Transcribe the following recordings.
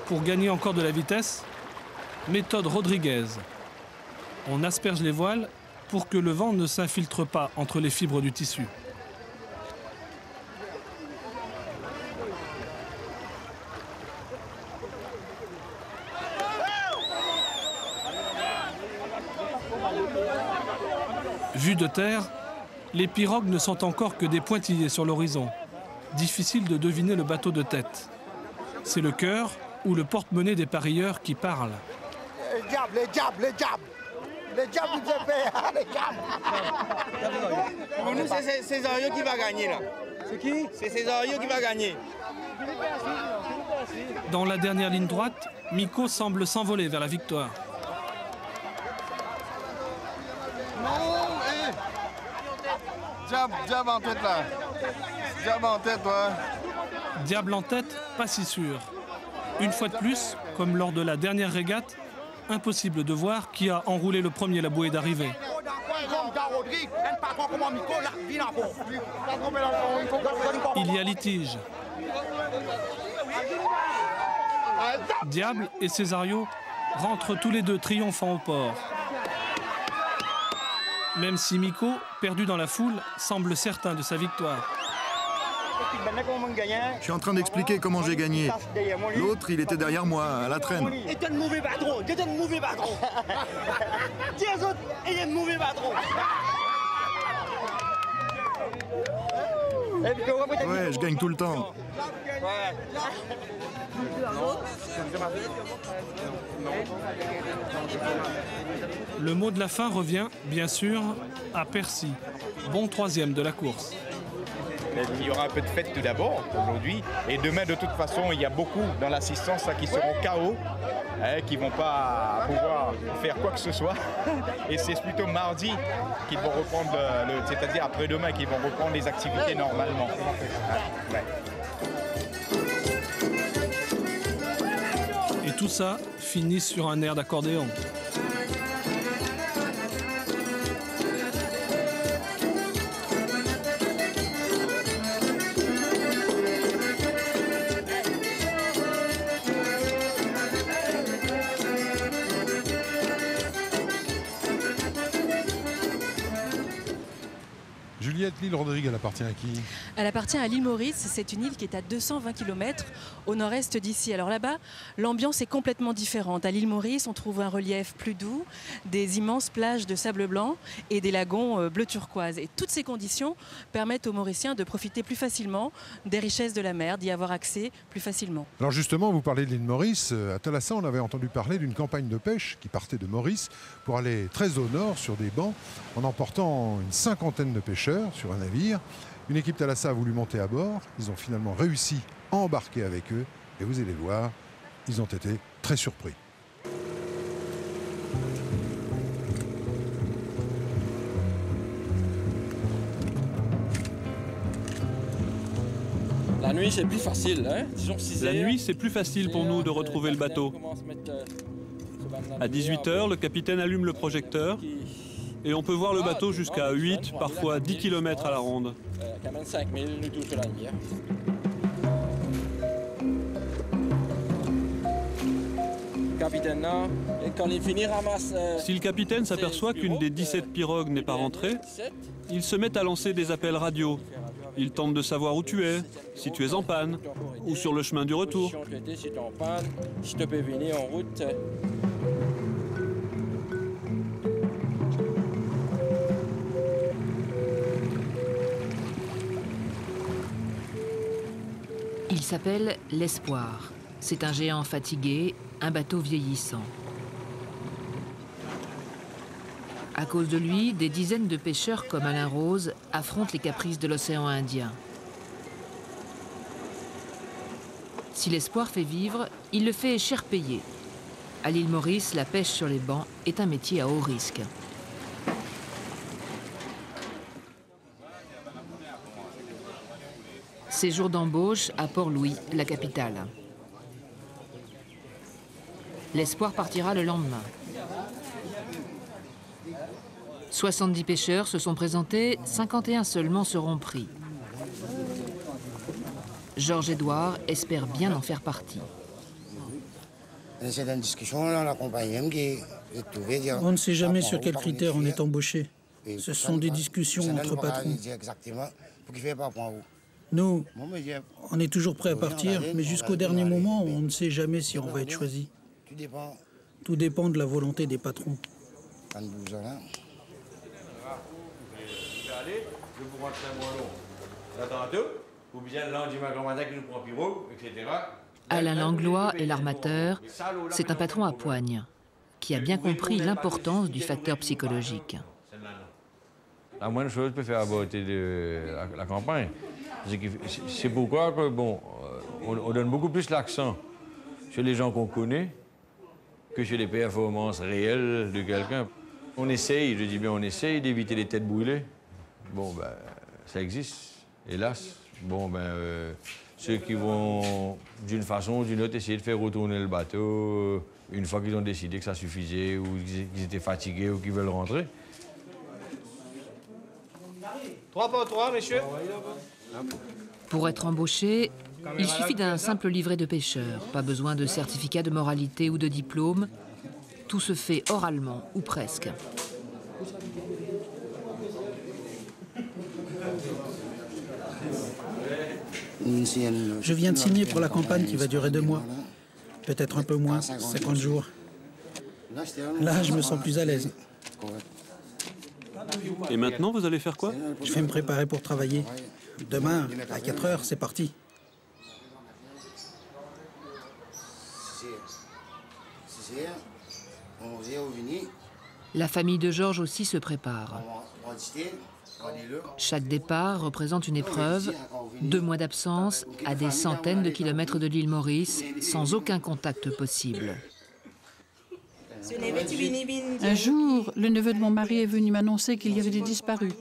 Pour gagner encore de la vitesse, méthode Rodriguez. On asperge les voiles pour que le vent ne s'infiltre pas entre les fibres du tissu. Vue de terre, les pirogues ne sont encore que des pointillés sur l'horizon. Difficile de deviner le bateau de tête. C'est le cœur ou le porte-monnaie des parieurs qui parle. Les diables, les diables, les diables. Les diables nous épais, les diables. Pour nous, c'est Césario qui va gagner là. C'est qui? C'est Césario qui va gagner. Dans la dernière ligne droite, Miko semble s'envoler vers la victoire. Non, hé! Diable en tête là. Diable en tête, ouais. Diable en tête, pas si sûr. Une fois de plus, comme lors de la dernière régate, impossible de voir qui a enroulé le premier la bouée d'arrivée. Il y a litige. Diable et Césario rentrent tous les deux triomphants au port. Même si Miko, perdu dans la foule, semble certain de sa victoire. Je suis en train d'expliquer comment j'ai gagné. L'autre, il était derrière moi, à la traîne. C'est un mauvais patron, c'est un mauvais patron. Dis aux autres, il est un mauvais patron. Ouais, je gagne tout le temps. Le mot de la fin revient, bien sûr, à Percy, bon troisième de la course. Il y aura un peu de fête tout d'abord aujourd'hui. Et demain, de toute façon, il y a beaucoup dans l'assistance qui seront KO, qui ne vont pas pouvoir faire quoi que ce soit. Et c'est plutôt mardi qu'ils vont reprendre, c'est-à-dire après-demain, qu'ils vont reprendre les activités normalement. Ouais. Et tout ça finit sur un air d'accordéon. Juliette, l'île Rodrigue, elle appartient à qui? Elle appartient à l'île Maurice. C'est une île qui est à 220 km au nord-est d'ici. Alors là-bas, l'ambiance est complètement différente. À l'île Maurice, on trouve un relief plus doux, des immenses plages de sable blanc et des lagons bleu turquoise. Et toutes ces conditions permettent aux Mauriciens de profiter plus facilement des richesses de la mer, d'y avoir accès plus facilement. Alors justement, vous parlez de l'île Maurice. À Thalassa, on avait entendu parler d'une campagne de pêche qui partait de Maurice pour aller très au nord sur des bancs en emportant une cinquantaine de pêcheurs sur un navire. Une équipe Thalassa a voulu monter à bord. Ils ont finalement réussi à embarquer avec eux. Et vous allez voir, ils ont été très surpris. La nuit, c'est plus facile. Hein? La nuit, c'est plus facile pour nous de retrouver le bateau. À 18 h, le capitaine allume le projecteur et on peut voir le bateau jusqu'à 8, parfois 10 km à la ronde. Si le capitaine s'aperçoit qu'une des 17 pirogues n'est pas rentrée, il se met à lancer des appels radio. Il tente de savoir où tu es, si tu es en panne, ou sur le chemin du retour. Il s'appelle l'Espoir. C'est un géant fatigué, un bateau vieillissant. À cause de lui, des dizaines de pêcheurs comme Alain Rose affrontent les caprices de l'océan Indien. Si l'espoir fait vivre, il le fait cher payer. À l'île Maurice, la pêche sur les bancs est un métier à haut risque. Séjour d'embauche à Port-Louis, la capitale. L'espoir partira le lendemain. 70 pêcheurs se sont présentés, 51 seulement seront pris. Georges Édouard espère bien en faire partie. C'est une discussion dans la compagnie qui est trouvée. On ne sait jamais sur quels critères on est embauché. Ce sont des discussions entre patrons. Nous, on est toujours prêt à partir, mais jusqu'au dernier moment, on ne sait jamais si on va être choisi. Tout dépend de la volonté des patrons. Alain Langlois est l'armateur. C'est un patron à poigne qui a bien compris l'importance du facteur psychologique. La moindre chose peut faire aborder la campagne. C'est pourquoi que, bon, on donne beaucoup plus l'accent sur les gens qu'on connaît que sur les performances réelles de quelqu'un. On essaye, je dis bien on essaye d'éviter les têtes brûlées. Bon, ben, ça existe, hélas. Bon, ben, ceux qui vont, d'une façon ou d'une autre, essayer de faire retourner le bateau une fois qu'ils ont décidé que ça suffisait ou qu'ils étaient fatigués ou qu'ils veulent rentrer. 3 pour 3, messieurs. Pour être embauché, il suffit d'un simple livret de pêcheur. Pas besoin de certificat de moralité ou de diplôme. Tout se fait oralement, ou presque. Je viens de signer pour la campagne qui va durer 2 mois. Peut-être un peu moins, 50 jours. Là, je me sens plus à l'aise. Et maintenant, vous allez faire quoi? Je vais me préparer pour travailler. Demain, à 4 heures, c'est parti. La famille de Georges aussi se prépare. Chaque départ représente une épreuve, 2 mois d'absence à des centaines de kilomètres de l'île Maurice, sans aucun contact possible. Un jour, le neveu de mon mari est venu m'annoncer qu'il y avait des disparus.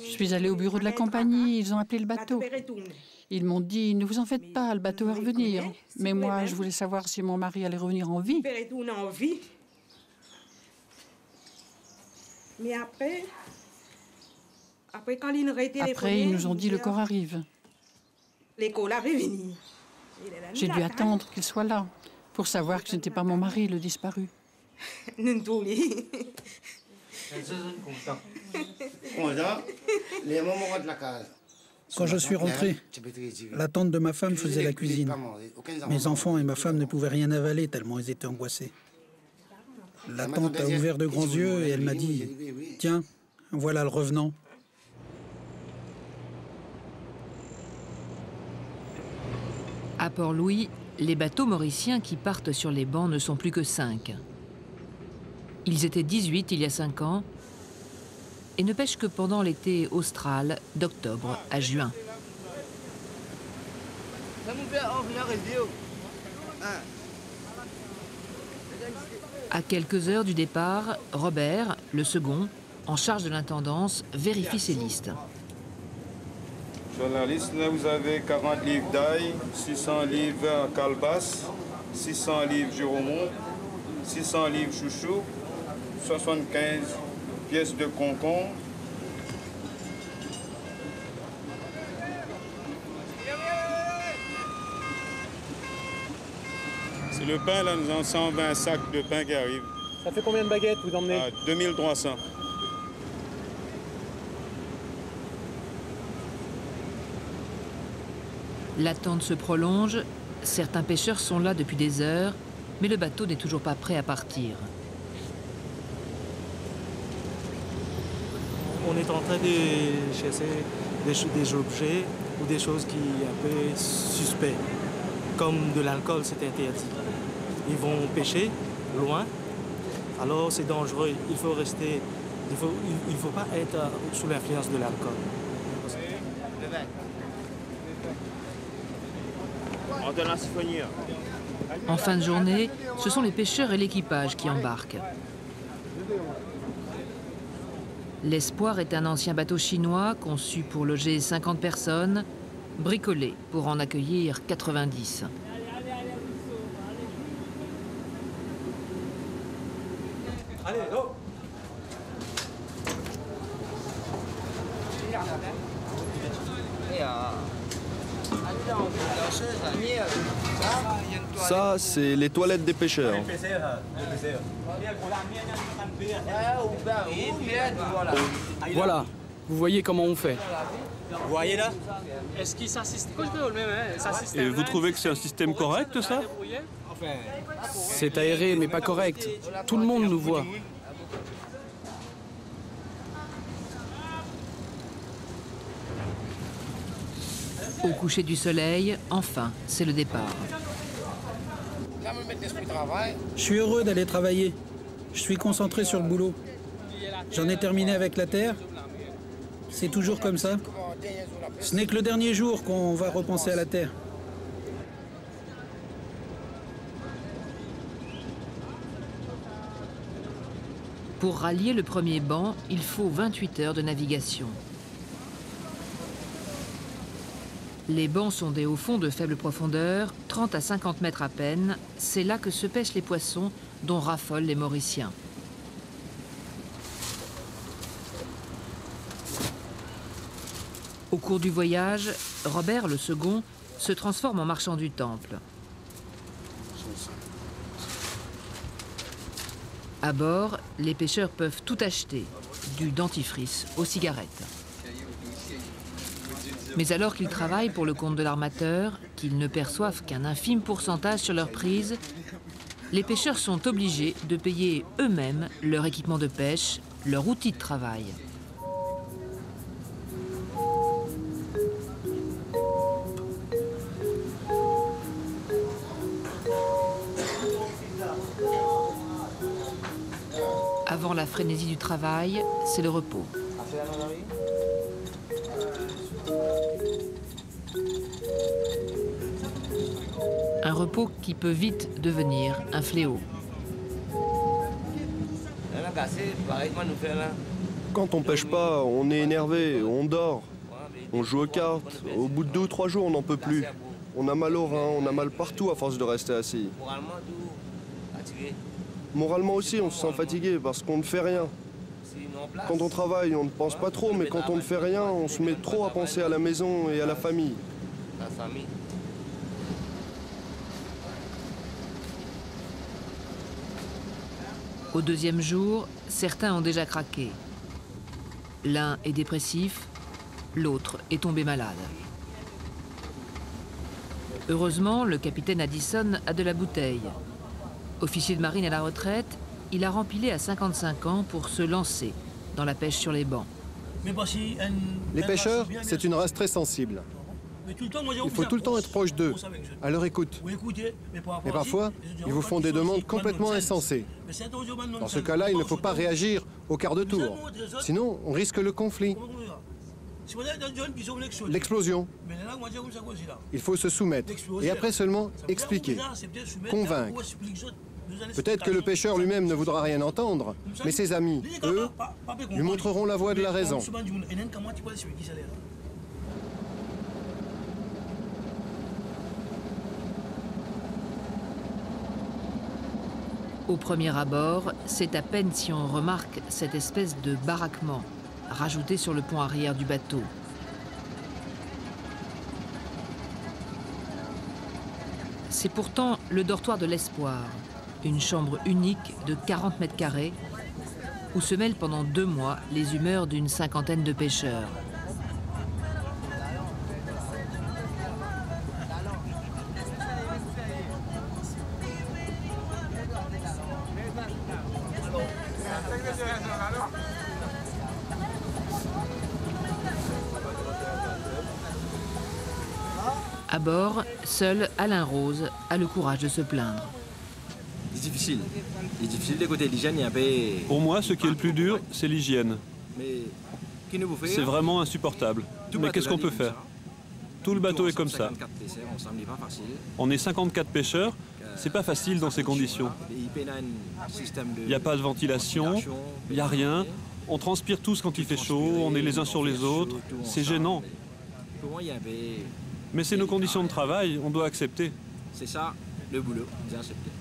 Je suis allée au bureau de la compagnie, ils ont appelé le bateau. Ils m'ont dit, ne vous en faites pas, le bateau va revenir. Mais moi, je voulais savoir si mon mari allait revenir en vie. Mais après, ils nous ont dit, le corps arrive. J'ai dû attendre qu'il soit là pour savoir que ce n'était pas mon mari, le disparu. Quand je suis rentré, la tante de ma femme faisait la cuisine. Mes enfants et ma femme ne pouvaient rien avaler tellement ils étaient angoissés. La tante a ouvert de grands yeux et elle m'a dit « Tiens, voilà le revenant ». À Port-Louis, les bateaux mauriciens qui partent sur les bancs ne sont plus que 5. Ils étaient 18 il y a 5 ans et ne pêchent que pendant l'été austral, d'octobre à juin. À quelques heures du départ, Robert, le second, en charge de l'intendance, vérifie ses listes. Sur la liste, là, vous avez 40 livres d'ail, 600 livres calebasse, 600 livres giromon, 600 livres chouchou, 75 pièces de concombre. C'est le pain, là, nous avons 120 sacs de pain qui arrivent. Ça fait combien de baguettes vous emmenez? 2300. L'attente se prolonge, certains pêcheurs sont là depuis des heures, mais le bateau n'est toujours pas prêt à partir. On est en train de chercher des objets ou des choses qui sont un peu suspects, comme de l'alcool, c'est interdit. Ils vont pêcher loin, alors c'est dangereux, il faut rester, il faut pas être sous l'influence de l'alcool. En fin de journée, ce sont les pêcheurs et l'équipage qui embarquent. L'Espoir est un ancien bateau chinois conçu pour loger 50 personnes, bricolé pour en accueillir 90. Allez, go! Ça, c'est les toilettes des pêcheurs. Voilà, vous voyez comment on fait. Vous voyez là? Et vous trouvez que c'est un système correct, ça? C'est aéré, mais pas correct. Tout le monde nous voit. Au coucher du soleil, enfin, c'est le départ. Je suis heureux d'aller travailler. Je suis concentré sur le boulot. J'en ai terminé avec la terre. C'est toujours comme ça. Ce n'est que le dernier jour qu'on va repenser à la terre. Pour rallier le premier banc, il faut 28 heures de navigation. Les bancs sont des hauts fonds de faible profondeur, 30 à 50 mètres à peine. C'est là que se pêchent les poissons dont raffolent les Mauriciens. Au cours du voyage, Robert, le second, se transforme en marchand du temple. À bord, les pêcheurs peuvent tout acheter, du dentifrice aux cigarettes. Mais alors qu'ils travaillent pour le compte de l'armateur, qu'ils ne perçoivent qu'un infime pourcentage sur leur prise, les pêcheurs sont obligés de payer eux-mêmes leur équipement de pêche, leur outil de travail. Avant la frénésie du travail, c'est le repos. Un repos qui peut vite devenir un fléau. Quand on pêche pas, on est énervé, on dort, on joue aux cartes. Au bout de 2 ou 3 jours, on n'en peut plus. On a mal au rein, on a mal partout à force de rester assis. Moralement aussi, on se sent fatigué parce qu'on ne fait rien. Quand on travaille, on ne pense pas trop, mais quand on ne fait rien, on se met trop à penser à la maison et à la famille. Au deuxième jour, certains ont déjà craqué. L'un est dépressif, l'autre est tombé malade. Heureusement, le capitaine Addison a de la bouteille. Officier de marine à la retraite, il a rempilé à 55 ans pour se lancer dans la pêche sur les bancs. Les pêcheurs, c'est une race très sensible. Il faut tout le temps être proche d'eux, à leur écoute. Mais parfois, ils vous font des demandes complètement insensées. Dans ce cas-là, il ne faut pas réagir au quart de tour. Sinon, on risque le conflit. L'explosion. Il faut se soumettre et après seulement expliquer, convaincre. Peut-être que le pêcheur lui-même ne voudra rien entendre, mais ses amis, eux, lui montreront la voie de la raison. Au premier abord, c'est à peine si on remarque cette espèce de baraquement rajouté sur le pont arrière du bateau. C'est pourtant le dortoir de l'Espoir, une chambre unique de 40 mètres carrés où se mêlent pendant 2 mois les humeurs d'une 50aine de pêcheurs. À bord, seul Alain Rose a le courage de se plaindre. C'est difficile. C'est difficile de côté l'hygiène, il y a un peu... Pour moi, ce qui est le plus dur, c'est l'hygiène. C'est vraiment insupportable. Mais qu'est-ce qu'on peut faire? Tout le bateau est comme ça. On est 54 pêcheurs, c'est pas facile dans ces conditions. Il n'y a pas de ventilation, il n'y a rien. On transpire tous quand il fait chaud, on est les uns sur les autres. C'est gênant. Mais c'est nos conditions de travail, on doit accepter. C'est ça, le boulot, c'est accepter.